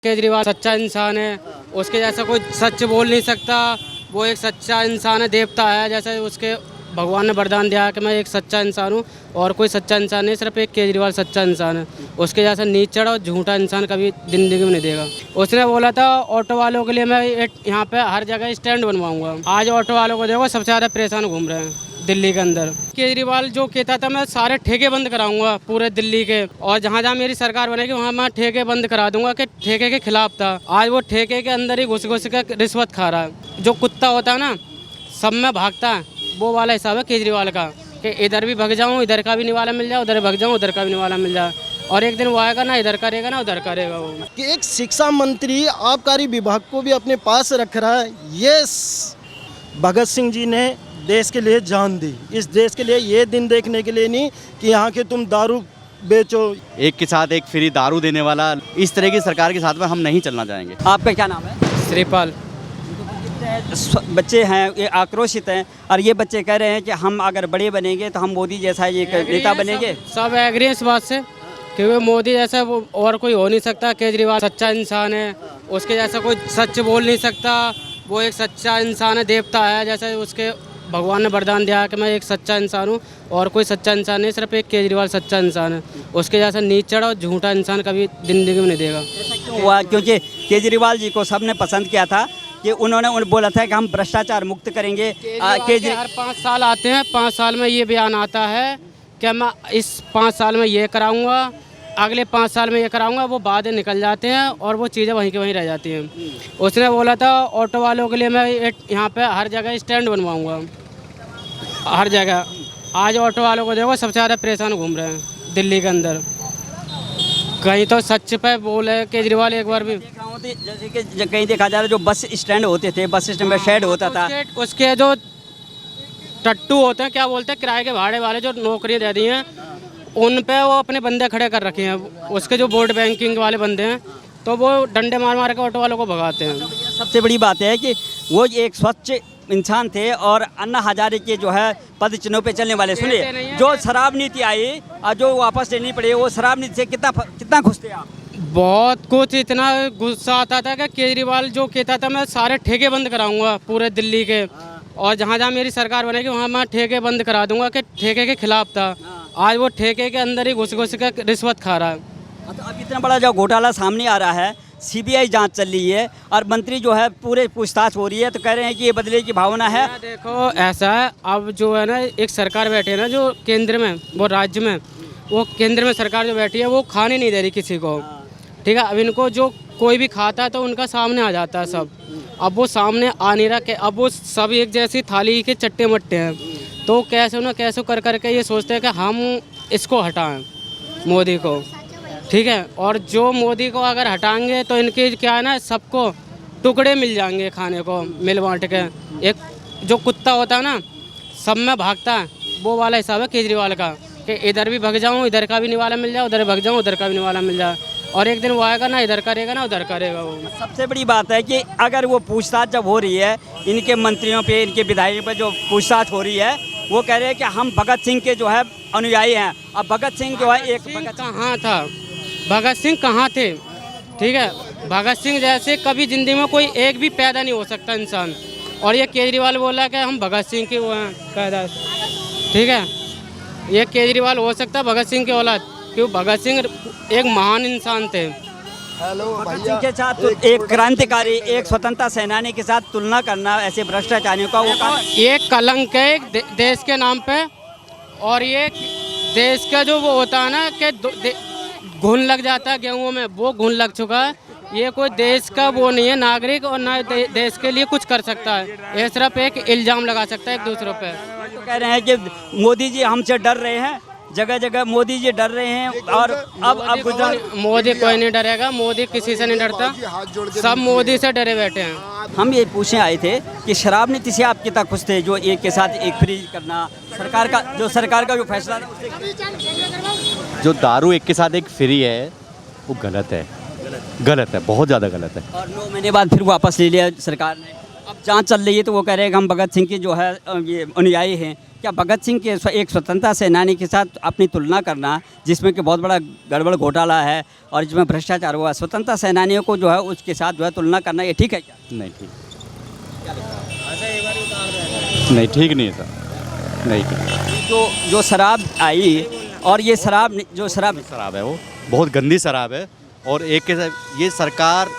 केजरीवाल सच्चा इंसान है, उसके जैसा कोई सच बोल नहीं सकता। वो एक सच्चा इंसान है, देवता है, जैसे उसके भगवान ने वरदान दिया कि मैं एक सच्चा इंसान हूँ और कोई सच्चा इंसान नहीं, सिर्फ एक केजरीवाल सच्चा इंसान है। उसके जैसा नीचड़ और झूठा इंसान कभी जिंदगी में नहीं देगा। उसने बोला था ऑटो वालों के लिए मैं यहाँ पे हर जगह स्टैंड बनवाऊंगा। आज ऑटो वालों को देखो सबसे ज़्यादा परेशान घूम रहे हैं दिल्ली के अंदर। केजरीवाल जो कहता था मैं सारे ठेके बंद कराऊंगा पूरे दिल्ली के, और जहाँ जहाँ मेरी सरकार बनेगी वहाँ मैं ठेके बंद करा दूंगा, कि ठेके के खिलाफ था। आज वो ठेके के अंदर ही घुस घुस कर रिश्वत खा रहा है। जो कुत्ता होता है ना सब में भागता है, वो वाला हिसाब है केजरीवाल का, कि इधर भी भाग जाऊँ, इधर का भी निवाला मिल जाए, उधर भाग जाऊँ, उधर का भी निवाला मिल जाए। और एक दिन वो आएगा ना इधर करेगा ना उधर करेगा। वो कि एक शिक्षा मंत्री आबकारी विभाग को भी अपने पास रख रहा है। ये भगत सिंह जी ने देश के लिए जान दी। इस देश के लिए ये दिन देखने के लिए नहीं कि यहाँ के तुम दारू बेचो। एक के साथ एक फ्री दारू देने वाला, इस तरह की सरकार के साथ में हम नहीं चलना चाहेंगे। आपका क्या नाम है? श्रीपाल। बच्चे हैं ये आक्रोशित हैं, और ये बच्चे कह रहे हैं कि हम अगर बड़े बनेंगे तो हम मोदी जैसा एक नेता बनेंगे। सब एग्री इस बात से, क्योंकि मोदी जैसा वो और कोई हो नहीं सकता। केजरीवाल सच्चा इंसान है, उसके जैसा कोई सच बोल नहीं सकता। वो एक सच्चा इंसान है, देवता है, जैसे उसके भगवान ने वरदान दिया कि मैं एक सच्चा इंसान हूँ और कोई सच्चा इंसान नहीं, सिर्फ एक केजरीवाल सच्चा इंसान है। उसके जैसा नीचड़ और झूठा इंसान कभी जिंदगी में नहीं देगा। ऐसा क्यों हुआ? क्योंकि केजरीवाल जी को सबने पसंद किया था कि उन्होंने बोला था कि हम भ्रष्टाचार मुक्त करेंगे। हर 5 साल आते हैं, 5 साल में ये बयान आता है कि मैं इस 5 साल में ये कराऊंगा, अगले 5 साल में ये कराऊंगा। वो वादे निकल जाते हैं और वो चीज़ें वहीं के वहीं रह जाती हैं। उसने बोला था ऑटो वालों के लिए मैं यहाँ पे हर जगह स्टैंड बनवाऊंगा, हर जगह। आज ऑटो वालों को देखो सबसे ज़्यादा परेशान घूम रहे हैं दिल्ली के अंदर। कहीं तो सच पे बोले केजरीवाल एक बार भी। जैसे कि कहीं देखा जा रहा है जो बस स्टैंड होते थे, बस स्टैंड में शेड होता था, उसके जो टट्टू होते हैं, क्या बोलते हैं, किराए के भाड़े वाले जो नौकरी दे दी हैं, उन पे वो अपने बंदे खड़े कर रखे हैं। उसके जो बोर्ड बैंकिंग वाले बंदे हैं तो वो डंडे मार मार के ऑटो वालों को भगाते हैं। सबसे बड़ी बात है कि वो एक स्वच्छ इंसान थे और अन्ना हजारे के जो है पद चिन्हों पे चलने वाले। सुनिए, जो शराब नीति आई और जो वापस लेनी पड़ी, वो शराब नीति से कितना खुश थे आप? बहुत कुछ, इतना गुस्सा आता था कि केजरीवाल जो कहता था मैं सारे ठेके बंद कराऊंगा पूरे दिल्ली के, और जहाँ जहाँ मेरी सरकार बनेगी वहाँ मैं ठेके बंद करा दूंगा, कि ठेके के खिलाफ था। आज वो ठेके के अंदर ही घुस घुस कर रिश्वत खा रहा है। तो अब इतना बड़ा जो घोटाला सामने आ रहा है, सीबीआई जांच चल रही है और मंत्री जो है पूरे पूछताछ हो रही है, तो कह रहे हैं कि ये बदले की भावना है। देखो ऐसा है, अब जो है ना एक सरकार बैठी है ना जो केंद्र में, वो राज्य में, वो केंद्र में सरकार जो बैठी है वो खाने नहीं दे रही किसी को, ठीक है। अब इनको जो कोई भी खाता है तो उनका सामने आ जाता है सब। अब वो सामने आ नहीं रहा, कि अब वो सब एक जैसी थाली के चट्टे मट्टे हैं, तो कैसे ना कैसे कर करके ये सोचते हैं कि हम इसको हटाएं मोदी को, ठीक है। और जो मोदी को अगर हटाएंगे तो इनके क्या है ना, सबको टुकड़े मिल जाएंगे खाने को मिल बांट के। एक जो कुत्ता होता है ना सब में भागता है, वो वाला हिसाब है केजरीवाल का, कि इधर भी भाग जाऊँ, इधर का भी निवाला मिल जाए, उधर भाग जाऊँ, उधर का भी निवाला मिल जाए। और एक दिन वो आएगा ना इधर करेगा ना उधर करेगा। वो सबसे बड़ी बात है कि अगर वो पूछताछ जब हो रही है इनके मंत्रियों पे, इनके विधायकों पे जो पूछताछ हो रही है, वो कह रहे हैं कि हम भगत सिंह के जो है अनुयायी हैं। अब भगत सिंह जो है एक कहाँ था, भगत सिंह कहाँ थे, ठीक है। भगत सिंह जैसे कभी ज़िंदगी में कोई एक भी पैदा नहीं हो सकता इंसान, और ये केजरीवाल बोला कि हम भगत सिंह के वो हैं पैदाश, ठीक है। ये केजरीवाल हो सकता है भगत सिंह के औलाद, क्योंकि भगत सिंह एक महान इंसान थे। भगत सिंह के साथ एक क्रांतिकारी, एक स्वतंत्रता सेनानी के साथ तुलना करना ऐसे भ्रष्टाचारियों का, वो एक कलंक है देश के नाम पे। और ये देश का जो वो होता है ना कि घुन लग जाता है गेहूँ में, वो घुन लग चुका है। ये कोई देश का वो नहीं है नागरिक, और ना देश के लिए कुछ कर सकता है। ये सिर्फ एक इल्ज़ाम लगा सकता है एक दूसरों पे। तो कह रहे हैं कि मोदी जी हमसे डर रहे हैं, जगह जगह मोदी जी डर रहे हैं। और अब गुजरात मोदी कोई नहीं डरेगा, मोदी किसी से नहीं डरता, सब मोदी से डरे बैठे हैं। हम ये पूछने आए थे कि शराब नीति से आप कितना खुश थे, जो एक के साथ एक फ्री करना, सरकार का जो फैसला जो दारू एक के साथ एक फ्री है वो गलत है, गलत है, बहुत ज़्यादा गलत है। और 9 महीने बाद फिर वापस ले लिया सरकार ने। अब जांच चल रही है तो वो कह रहे हैं कि हम भगत सिंह के जो है ये अनुयायी हैं, क्या भगत सिंह के एक स्वतंत्रता सेनानी के साथ अपनी तुलना करना, जिसमें कि बहुत बड़ा गड़बड़ घोटाला है और जिसमें भ्रष्टाचार हुआ, स्वतंत्रता सेनानियों को जो है उसके साथ जो है तुलना करना ये ठीक है क्या? नहीं ठीक, नहीं ठीक नहीं था, नहीं ठीक। जो शराब आई और ये शराब जो शराब शराब है वो बहुत गंदी शराब है, और एक के साथ ये सरकार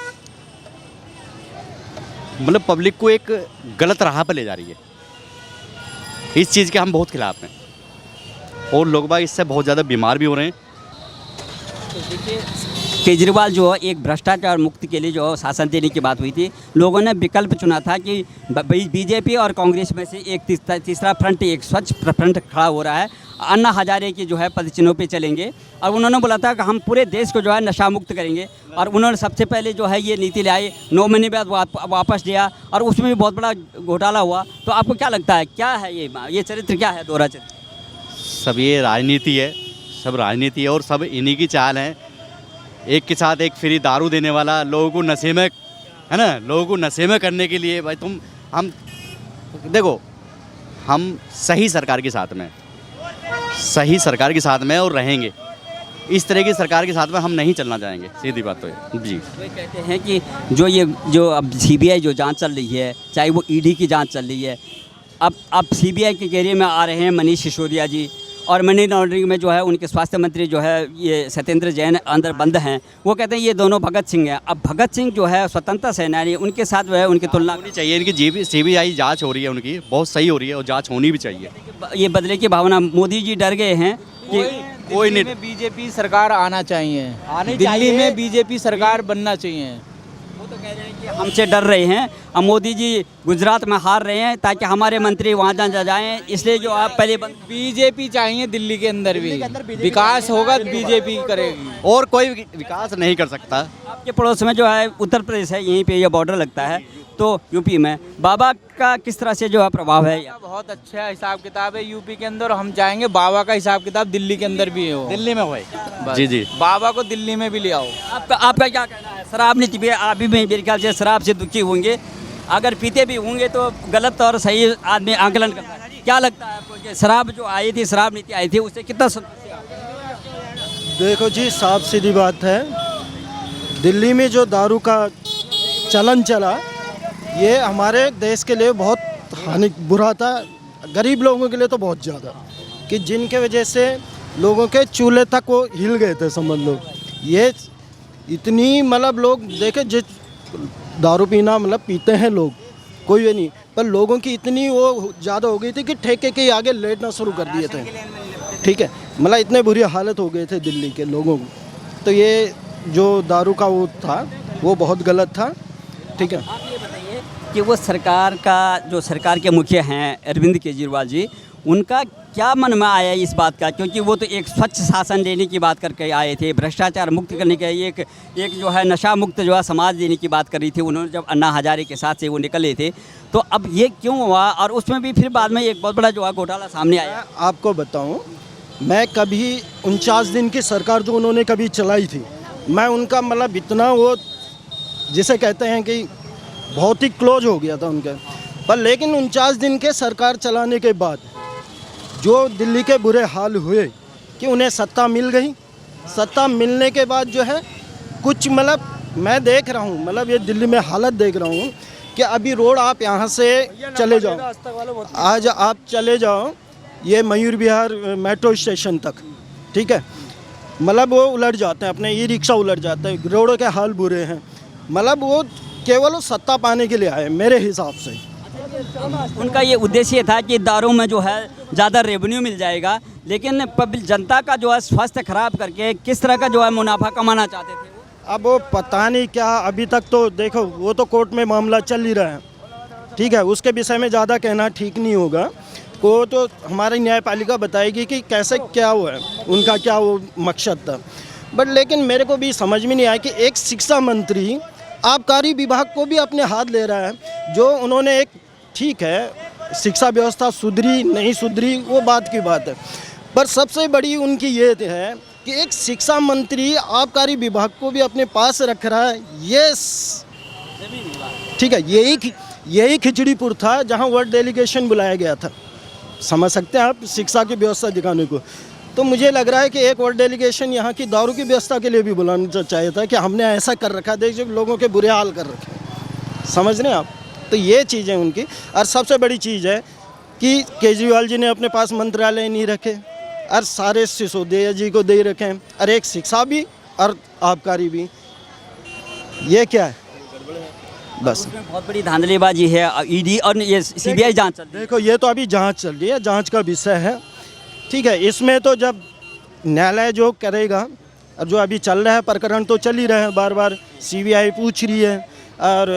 मतलब पब्लिक को एक गलत राह पर ले जा रही है। इस चीज़ के हम बहुत खिलाफ हैं और लोग बाग इससे बहुत ज़्यादा बीमार भी हो रहे हैं। केजरीवाल जो है एक भ्रष्टाचार मुक्त के लिए जो शासन देने की बात हुई थी, लोगों ने विकल्प चुना था कि बीजेपी और कांग्रेस में से एक तीसरा फ्रंट, एक स्वच्छ फ्रंट खड़ा हो रहा है, अन्ना हजारे की जो है पदचिन्हों पे चलेंगे, और उन्होंने बोला था कि हम पूरे देश को जो है नशा मुक्त करेंगे, और उन्होंने सबसे पहले जो है ये नीति लाई, 9 महीने बाद वापस दिया और उसमें भी बहुत बड़ा घोटाला हुआ। तो आपको क्या लगता है क्या है ये चरित्र क्या है, दोहरा चरित्र? सब ये राजनीति है, सब राजनीति है और सब इन्हीं की चाल है। एक के साथ एक फ्री दारू देने वाला, लोगों को नशे में, है ना, लोगों को नशे में करने के लिए भाई हम देखो, हम सही सरकार के साथ में, सही सरकार के साथ में और रहेंगे। इस तरह की सरकार के साथ में हम नहीं चलना चाहेंगे, सीधी बात तो है जी। वो कहते हैं कि जो अब सीबीआई जो जांच चल रही है, चाहे वो ईडी की जांच चल रही है, अब सीबीआई के घेरे में आ रहे हैं मनीष सिसोदिया जी, और मनी लॉन्ड्रिंग में जो है उनके स्वास्थ्य मंत्री जो है ये सत्येंद्र जैन अंदर बंद हैं। वो कहते हैं ये दोनों भगत सिंह हैं। अब भगत सिंह जो है स्वतंत्रता सेनानी, उनके साथ जो है उनकी तुलना होनी चाहिए। इनकी सीबीआई जांच हो रही है, उनकी बहुत सही हो रही है और जांच होनी भी चाहिए। ये बदले की भावना, मोदी जी डर गए हैं कि कोई नहीं, बीजेपी सरकार आना चाहिए, दिल्ली में बीजेपी सरकार बनना चाहिए। वो तो कह रहे हैं कि हमसे डर रहे हैं, अब मोदी जी गुजरात में हार रहे हैं ताकि हमारे मंत्री वहाँ जा जाएं, इसलिए जो आप पहले बीजेपी चाहिए दिल्ली के अंदर भी विकास होगा, बीजेपी करेगी, और कोई विकास नहीं कर सकता। आपके पड़ोस में जो है उत्तर प्रदेश है, यहीं पे ये बॉर्डर लगता है, तो यूपी में बाबा का किस तरह से जो है प्रभाव है? बहुत अच्छा हिसाब किताब है यूपी के अंदर। हम चाहेंगे बाबा का हिसाब किताब दिल्ली के अंदर भी हो, दिल्ली में होए। जी जी, बाबा को दिल्ली में भी ले आओ। आपका क्या कहना है? शराब नीति भी आप भी मेरे ख्याल से शराब से दुखी होंगे, अगर पीते भी होंगे तो गलत और सही आदमी आंकलन करता है। क्या लगता है आपको कि शराब जो आई थी, शराब नीति आई थी, उससे कितना देखो जी, साफ सीधी बात है, दिल्ली में जो दारू का चलन चला, ये हमारे देश के लिए बहुत बुरा था, गरीब लोगों के लिए तो बहुत ज़्यादा, कि जिनके वजह से लोगों के चूल्हे तक वो हिल गए थे, समझ लो। ये इतनी मतलब लोग देखे, जिस दारू पीना मतलब पीते हैं लोग, कोई भी नहीं, पर लोगों की इतनी वो ज़्यादा हो गई थी कि ठेके के आगे लेटना शुरू कर दिए थे। ठीक है, मतलब इतने बुरी हालत हो गए थे दिल्ली के लोगों को। तो ये जो दारू का वो था वो बहुत गलत था। ठीक है, कि वो सरकार का जो सरकार के मुखिया हैं अरविंद केजरीवाल जी, उनका क्या मन में आया इस बात का, क्योंकि वो तो एक स्वच्छ शासन देने की बात करके आए थे, भ्रष्टाचार मुक्त करने के, एक जो है नशा मुक्त जो है समाज देने की बात कर रही थी उन्होंने, जब अन्ना हजारे के साथ से वो निकले थे। तो अब ये क्यों हुआ, और उसमें भी फिर बाद में एक बहुत बड़ा जो है घोटाला सामने आया? आपको बताऊं, मैं कभी 49 दिन की सरकार जो उन्होंने कभी चलाई थी, मैं उनका मतलब इतना वो जिसे कहते हैं कि बहुत ही क्लोज हो गया था उनका, पर लेकिन 49 दिन के सरकार चलाने के बाद जो दिल्ली के बुरे हाल हुए कि उन्हें सत्ता मिल गई, सत्ता मिलने के बाद जो है कुछ मतलब मैं देख रहा हूँ, मतलब ये दिल्ली में हालत देख रहा हूँ कि अभी रोड आप यहाँ से चले जाओ, आज आप चले जाओ ये मयूर विहार मेट्रो स्टेशन तक, ठीक है, मतलब वो उलट जाते हैं, अपने ई रिक्शा उलट जाते हैं, रोडों के हाल बुरे हैं, मतलब वो केवल सत्ता पाने के लिए आए मेरे हिसाब से। उनका ये उद्देश्य था कि दारू में जो है ज़्यादा रेवेन्यू मिल जाएगा, लेकिन पब्लिक जनता का जो है स्वास्थ्य खराब करके किस तरह का जो है मुनाफा कमाना चाहते थे वो? अब वो पता नहीं क्या, अभी तक तो देखो वो तो कोर्ट में मामला चल ही रहा है, ठीक है, उसके विषय में ज़्यादा कहना ठीक नहीं होगा, वो तो हमारी न्यायपालिका बताएगी कि कैसे क्या हुआ है, उनका क्या वो मकसद था। बट लेकिन मेरे को भी समझ में नहीं आया कि एक शिक्षा मंत्री आबकारी विभाग को भी अपने हाथ ले रहा है, जो उन्होंने एक, ठीक है शिक्षा व्यवस्था सुधरी नहीं सुधरी वो बात की बात है, पर सबसे बड़ी उनकी ये है कि एक शिक्षा मंत्री आबकारी विभाग को भी अपने पास रख रहा है। ये ठीक है, यही खिचड़ीपुर था जहां वर्ल्ड डेलीगेशन बुलाया गया था, समझ सकते हैं आप शिक्षा की व्यवस्था दिखाने को। तो मुझे लग रहा है कि एक और डेलीगेशन यहाँ की दारू की व्यवस्था के लिए भी बुलाना चाहिए था कि हमने ऐसा कर रखा है, देखिए लोगों के बुरे हाल कर रखे हैं, समझ रहे हैं आप। तो ये चीज़ें उनकी। और सबसे बड़ी चीज़ है कि केजरीवाल जी ने अपने पास मंत्रालय नहीं रखे और सारे सिसोदिया जी को दे रखे हैं, और एक शिक्षा भी और आबकारी भी। ये क्या है बस। उसमें बहुत बड़ी धांधलीबाजी है, ईडी और ये सीबीआई जांच चल रही है। देखो ये तो अभी जांच चल रही है, जांच का विषय है, ठीक है। इसमें तो जब न्यायालय जो करेगा, और जो अभी चल रहा है प्रकरण तो चल ही रहे हैं, बार बार सीबीआई पूछ रही है। और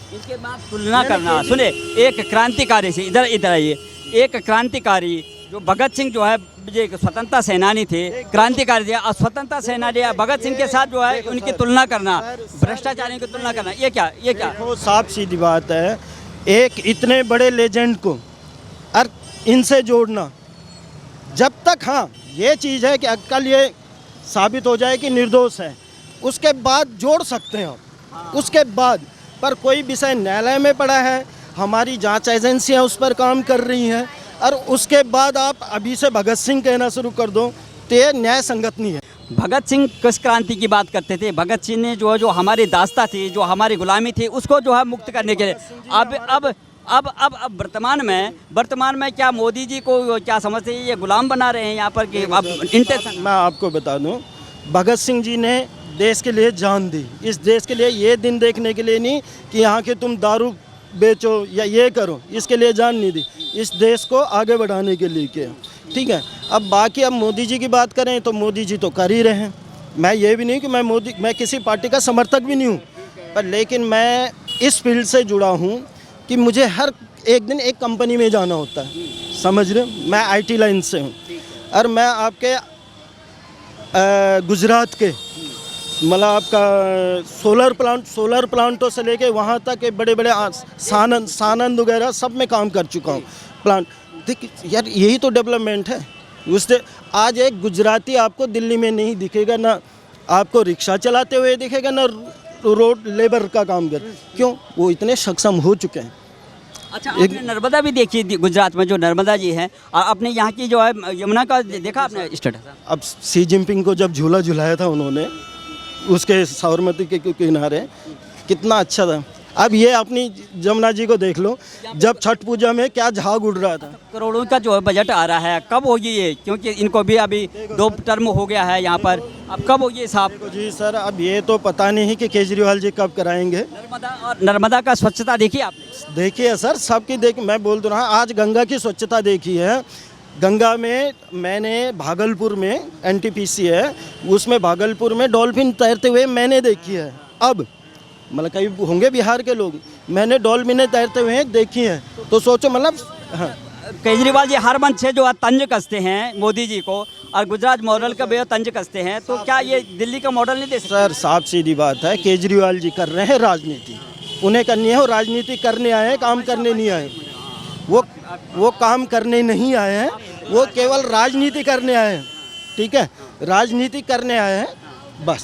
इसके बाद तुलना करना, सुने, एक क्रांतिकारी से इधर आइए, एक क्रांतिकारी जो भगत सिंह जो है, जो एक स्वतंत्रता सेनानी थे, क्रांतिकारी थे, और स्वतंत्रता सेनानी भगत सिंह के साथ जो है उनकी तुलना करना, भ्रष्टाचारियों की तुलना करना, ये क्या देखो साफ सीधी बात है, एक इतने बड़े लेजेंड को और इनसे जोड़ना, जब तक हाँ ये चीज़ है कि कल ये साबित हो जाए कि निर्दोष है, उसके बाद जोड़ सकते हैं आप, उसके बाद। पर कोई विषय न्यायालय में पड़ा है, हमारी जांच एजेंसियां उस पर काम कर रही हैं, और उसके बाद आप अभी से भगत सिंह कहना शुरू कर दो, तो ये न्याय संगत नहीं है। भगत सिंह किस क्रांति की बात करते थे? भगत सिंह ने जो हमारी दास्ता थी, जो हमारी गुलामी थी, उसको जो है मुक्त करने के लिए अब वर्तमान में क्या मोदी जी को क्या समझते हैं, ये गुलाम बना रहे हैं यहाँ पर कि अब इंटेंशन? मैं आपको बता दूं, भगत सिंह जी ने देश के लिए जान दी, इस देश के लिए, ये दिन देखने के लिए नहीं कि यहाँ के तुम दारू बेचो या ये करो, इसके लिए जान नहीं दी, इस देश को आगे बढ़ाने के लिए किया, ठीक है। अब बाकी अब मोदी जी की बात करें तो मोदी जी तो कर ही रहे हैं। मैं ये भी नहीं कि मैं किसी पार्टी का समर्थक भी नहीं हूँ, पर लेकिन मैं इस फील्ड से जुड़ा हूँ कि मुझे हर एक दिन एक कंपनी में जाना होता है, समझ रहे हो। मैं IT लाइन से हूँ, और मैं आपके गुजरात के मतलब आपका सोलर प्लांटों से लेके वहाँ तक के बड़े बड़े सानंद वगैरह सब में काम कर चुका हूँ प्लांट। देख यार, यही तो डेवलपमेंट है। उससे आज एक गुजराती आपको दिल्ली में नहीं दिखेगा, ना आपको रिक्शा चलाते हुए दिखेगा, ना रोड लेबर का काम कर। क्यों? वो इतने सक्षम हो चुके हैं। अच्छा, आपने नर्मदा भी देखी गुजरात में, जो नर्मदा जी हैं, और अपने यहाँ की जो है यमुना का देखा आपने स्टेटस? अब शी जिनपिंग को जब झूला झुलाया था उन्होंने उसके साबरमती के किनारे, कितना अच्छा था। अब ये अपनी जमुना जी को देख लो, जब छठ पूजा में क्या झाग उड़ रहा था। करोड़ों का जो है बजट आ रहा है, कब होगी ये? क्योंकि इनको भी अभी 2 टर्म हो गया है यहाँ पर, अब कब होगी साहब? जी सर, अब ये तो पता नहीं कि केजरीवाल जी कब कराएंगे। नर्मदा का स्वच्छता देखी आपने? देखिए सर, सबकी मैं बोल तो रहा, आज गंगा की स्वच्छता देखी है। गंगा में मैंने भागलपुर में NTPC है, उसमें भागलपुर में डॉल्फिन तैरते हुए मैंने देखी है। अब मतलब कई होंगे बिहार के लोग, मैंने डॉल्फिन तैरते हुए देखी हैं, तो सोचो मतलब। हाँ, केजरीवाल जी हर मंच से जो है तंज कसते हैं मोदी जी को, और गुजरात मॉडल का भी तंज कसते हैं, तो क्या ये दिल्ली का मॉडल नहीं दे सकते? सर साफ सीधी बात है, केजरीवाल जी कर रहे हैं राजनीति, उन्हें करनी है, वो राजनीति करने आए हैं, काम करने नहीं आए। वो काम करने नहीं आए हैं, वो केवल राजनीति करने आए हैं, ठीक है, राजनीति करने आए हैं।